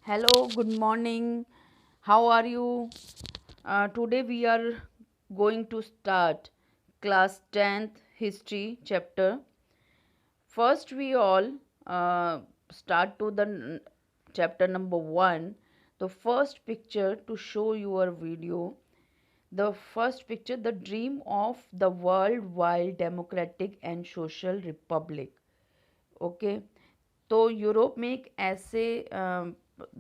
Hello, good morning. How are you? Today we are going to start class 10th history chapter. First, we all start to the chapter number 1. The first picture to show your video. The first picture, the dream of the worldwide democratic and social republic. Okay, तो Europe में एक ऐसे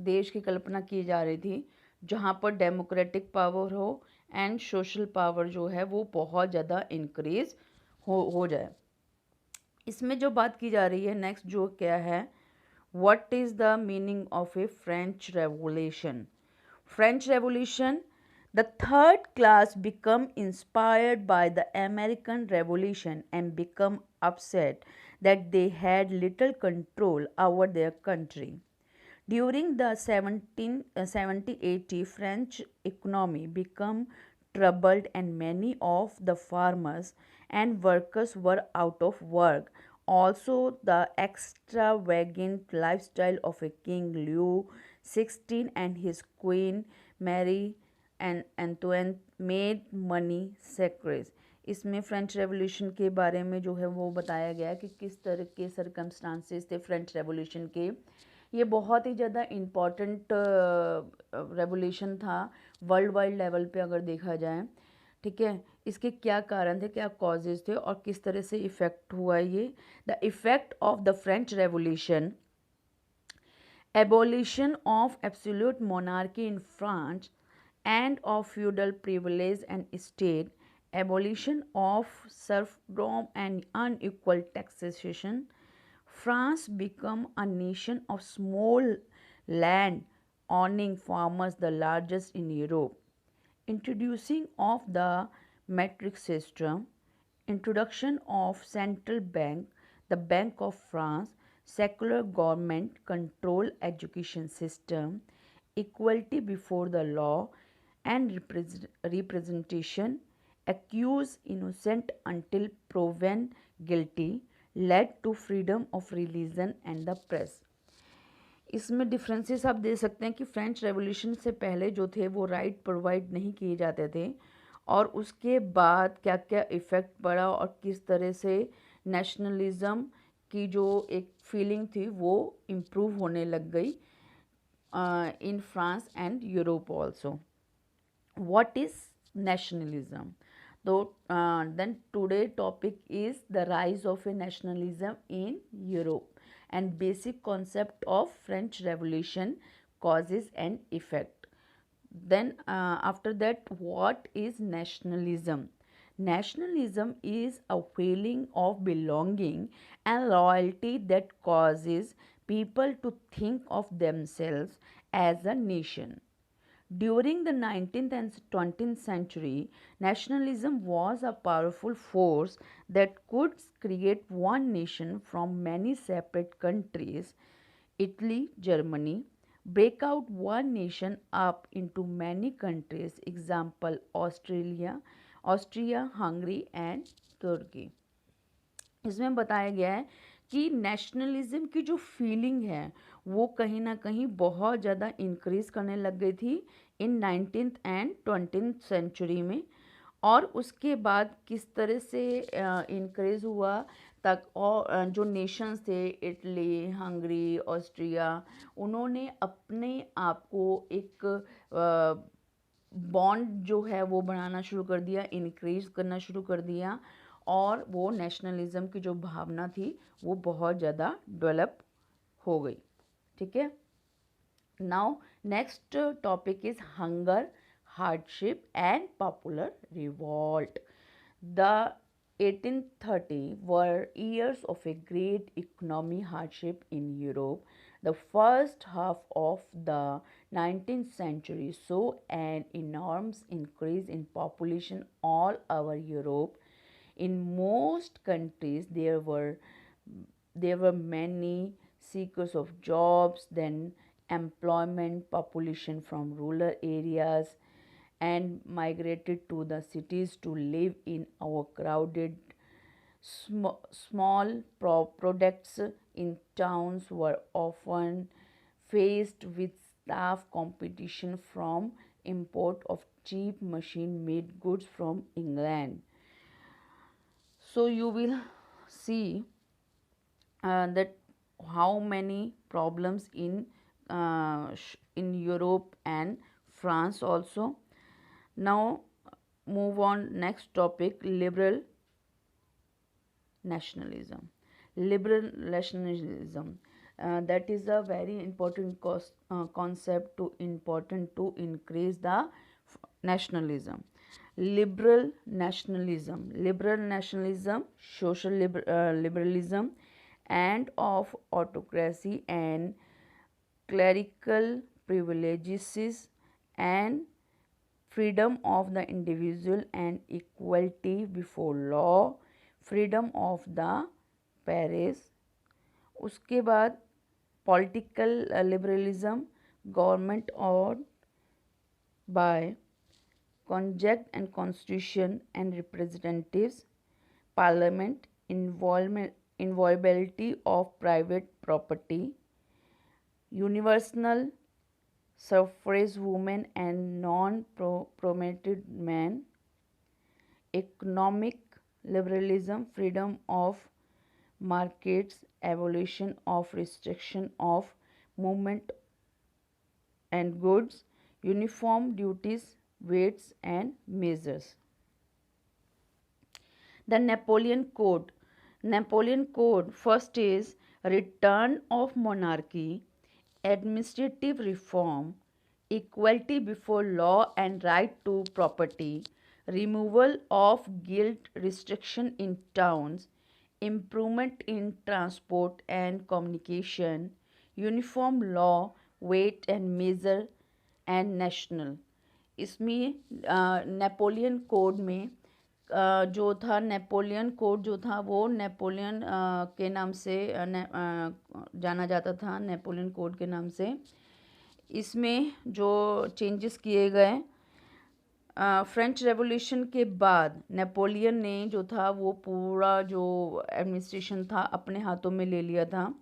देश की कल्पना की जा रही थी जहाँ पर डेमोक्रेटिक पावर हो एंड सोशल पावर जो है वो बहुत ज़्यादा इंक्रीज हो जाए। इसमें जो बात की जा रही है नेक्स्ट जो क्या है, what is the meaning of A French revolution. French Revolution. The third class become inspired by the American Revolution and become upset that they had little control over their country. During the 1780 French economy became troubled and many of the farmers and workers were out of work. Also, the extravagant lifestyle of a King Louis XVI and his Queen Mary and Antoinette made money scarce. इसमें French revolution के बारे में जो है वो बताया गया कि किस तरह के सर्कमस्टांसेस थे फ्रेंच रेवोल्यूशन के। ये बहुत ही ज़्यादा इम्पॉर्टेंट रेवोल्यूशन था वर्ल्ड वाइड लेवल पे अगर देखा जाए। ठीक है, इसके क्या कारण थे, क्या कॉजेज थे और किस तरह से इफ़ेक्ट हुआ ये। The effect of the French revolution: abolition of absolute monarchy in France and of feudal privilege and state, abolition of serfdom and unequal taxation. France became a nation of small land owning farmers, the largest in Europe. Introducing of the metric system, introduction of central bank, the Bank of France, secular government control education system, equality before the law and representation, accuse innocent until proven guilty, led to freedom of religion and the press. इसमें differences आप दे सकते हैं कि French revolution से पहले जो थे वो राइट प्रोवाइड नहीं किए जाते थे और उसके बाद क्या क्या इफ़ेक्ट पड़ा और किस तरह से नेशनलिज्म की जो एक फीलिंग थी वो इम्प्रूव होने लग गई in France and Europe also. What is nationalism? So then today topic is the rise of a nationalism in Europe and basic concept of French Revolution, causes and effect. Then after that, what is nationalism? Nationalism is a feeling of belonging and loyalty that causes people to think of themselves as a nation. During the 19th and 20th century, nationalism was a powerful force that could create one nation from many separate countries. Italy, Germany, break out one nation up into many countries. Example, Austria, Hungary and Turkey. इसमें बताया गया है कि nationalism की जो feeling है वो कहीं ना कहीं बहुत ज़्यादा इंक्रीज़ करने लग गई थी इन 19th एंड 20th सेंचुरी में। और उसके बाद किस तरह से इंक्रीज़ हुआ तक, और जो नेशंस थे इटली, हंगरी, ऑस्ट्रिया, उन्होंने अपने आप को एक बॉन्ड जो है वो बनाना शुरू कर दिया, इंक्रीज करना शुरू कर दिया और वो नेशनलिज्म की जो भावना थी वो बहुत ज़्यादा डेवलप हो गई। ठीक है, now next topic is hunger, hardship and popular revolt. The 1830 were years of a great economic hardship in Europe. The first half of the 19th century saw an enormous increase in population all over Europe. In most countries, there were many seekers of jobs, then employment, population from rural areas and migrated to the cities to live in our crowded small products in towns were often faced with tough competition from import of cheap machine made goods from England. So you will see that how many problems in Europe and France also. Now move on next topic, nationalism. Liberal nationalism, that is a very important concept to important to increase the nationalism. Liberal nationalism, social liberalism, and of autocracy and clerical privileges and freedom of the individual and equality before law, freedom of the Paris. उसके बाद political liberalism, government और by conject and constitution and representatives, parliament, inviolability of private property, universal suffrage women and non-promoted men, economic liberalism, freedom of markets, abolition of restriction of movement and goods, uniform duties, weights and measures. The Napoleon Code. Napoleon Code first is return of monarchy, administrative reform, equality before law and right to property, removal of guilt restriction in towns, improvement in transport and communication, uniform law, weight and measure and national. इसमें Napoleon code में जो था Napoleon code जो था वो Napoleon के नाम से जाना जाता था, नेपोलियन कोड के नाम से. इसमें जो चेंजेस किए गए फ्रेंच रेवोल्यूशन के बाद नेपोलियन ने जो था वो पूरा जो एडमिनिस्ट्रेशन था अपने हाथों में ले लिया था.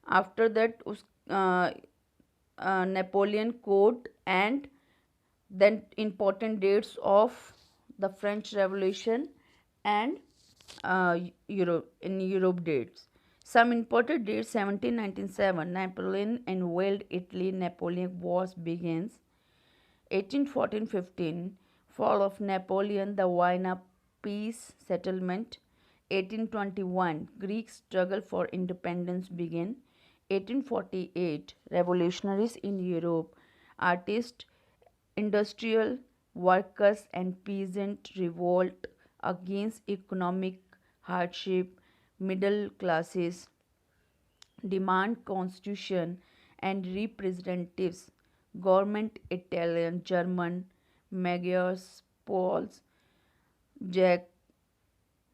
आफ्टर दैट उस Napoleon code and then important dates of the French Revolution and Europe dates. Some important dates: 1797, Napoleon invaded Italy, Napoleon Wars begins. 1814-15, fall of Napoleon, the Vienna peace settlement. 1821, Greek struggle for independence begin. 1848, revolutionaries in Europe, artists, industrial workers and peasant revolt against economic hardship, middle classes demand constitution and representatives, government Italian, German, Magyars, Poles, Czech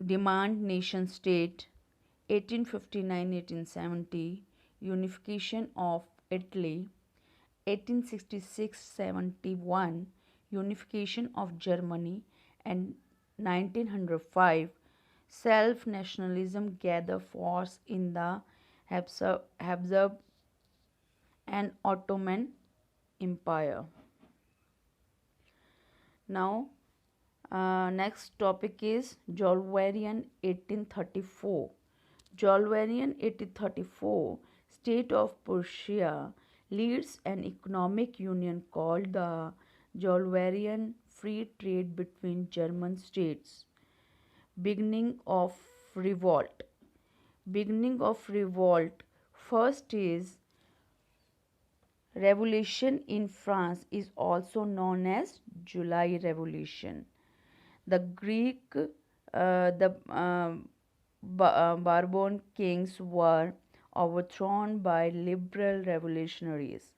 demand nation state. 1859-1870, unification of Italy. 1866-71, unification of Germany, and 1905, self-nationalism gather force in the Habsburg and Ottoman Empire. Now, next topic is Bolivarian 1834. Bolivarian 1834, state of Prussia leads an economic union called the Bolivarian Free Trade between German states. Beginning of revolt. Beginning of revolt. First is revolution in France is also known as July Revolution. The Greek, Bourbon kings were overthrown by liberal revolutionaries.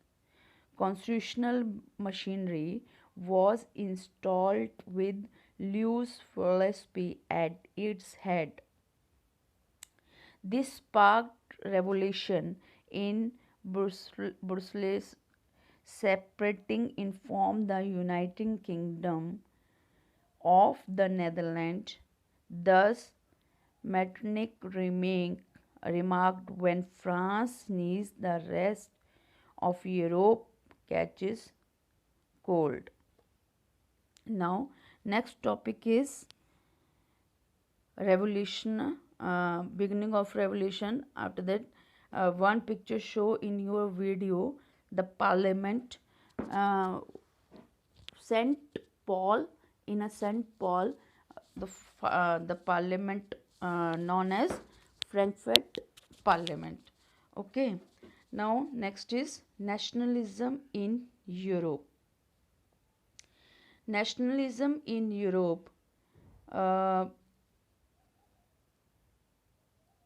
Constitutional machinery was installed with Louis Philippe at its head. This sparked revolution in Brussels, separating informed the United Kingdom of the Netherlands. Thus, Metternich remarked, when France needs the rest of Europe catches cold. Now, next topic is revolution, beginning of revolution. After that, one picture show in your video the parliament, uh, St. Paul, in a St. Paul, the parliament known as Frankfurt Parliament. Okay. Now next is nationalism in Europe. Nationalism in Europe. Uh,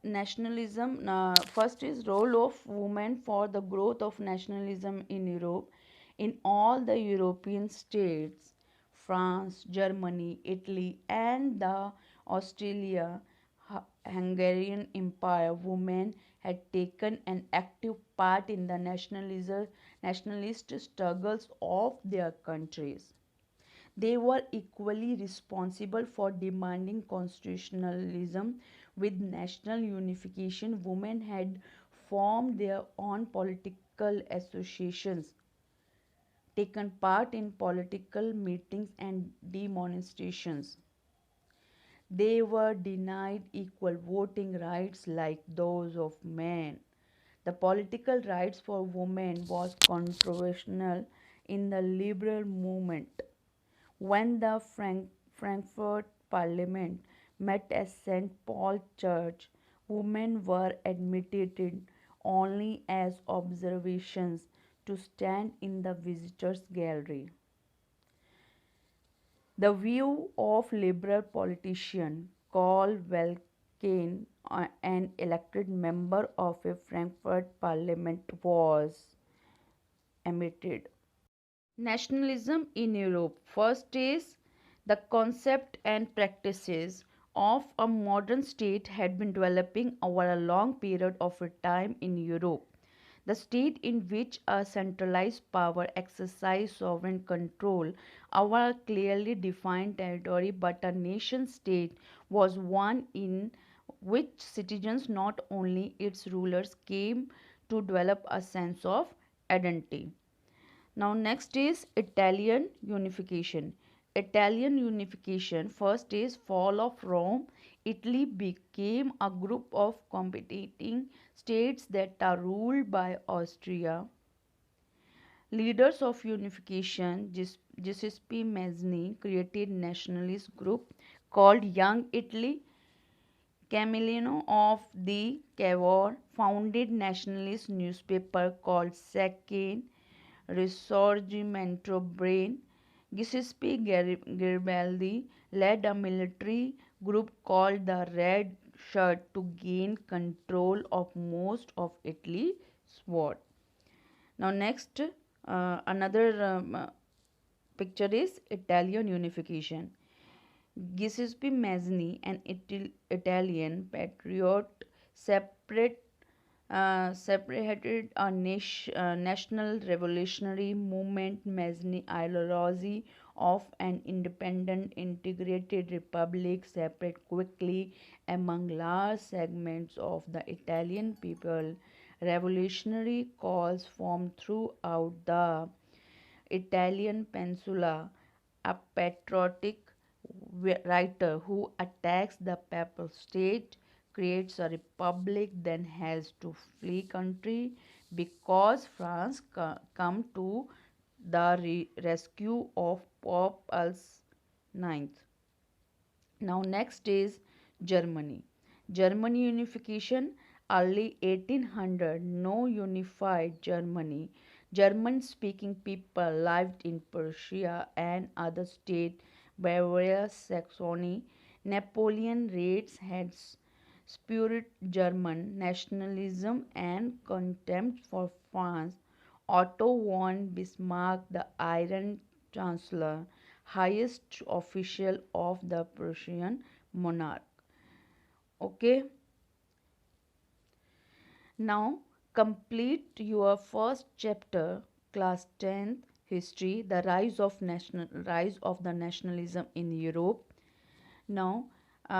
Nationalism, first is role of women for the growth of nationalism in Europe. In all the European states, France, Germany, Italy, and the Australia Hungarian Empire, women had taken an active part in the nationalist struggles of their countries. They were equally responsible for demanding constitutionalism. With national unification, women had formed their own political associations, taken part in political meetings and demonstrations. They were denied equal voting rights like those of men. The political rights for women was controversial in the liberal movement. When the Frankfurt Parliament met at St. Paul Church, women were admitted only as observations to stand in the visitors' gallery. The view of liberal politician Karl Welken, an elected member of a Frankfurt Parliament, was emitted. Nationalism in Europe. First is the concept and practices of a modern state had been developing over a long period of time in Europe. The state in which a centralized power exercised sovereign control over a clearly defined territory, but a nation state was one in which citizens, not only its rulers, came to develop a sense of identity. Now next is Italian unification. Italian unification, first is fall of Rome. Italy became a group of competing states that are ruled by Austria. Leaders of unification, Giuseppe Mazzini created nationalist group called Young Italy. Camillino of the Cavour founded nationalist newspaper called Second Risorgimento Brain. Giuseppe Garibaldi led a military group called the Red Shirt to gain control of most of Italy's sword. Now next, another picture is Italian unification. Giuseppe Mazzini, an Italian patriot, separated a national revolutionary movement. Mazzini ideology of an independent integrated republic separate quickly among large segments of the Italian people. Revolutionary calls formed throughout the Italian peninsula. A patriotic writer who attacks the papal state, creates a republic, then has to flee country because France come to the rescue of Pope Pius IX. Now next is Germany. Germany unification, early 1800, no unified Germany. German speaking people lived in Prussia and other states, Bavaria, Saxony. Napoleon raids had spurred German nationalism and contempt for France. Otto von Bismarck, the Iron Chancellor, highest official of the Prussian monarch. Okay, now complete your first chapter, class 10th history, the rise of the nationalism in Europe. Now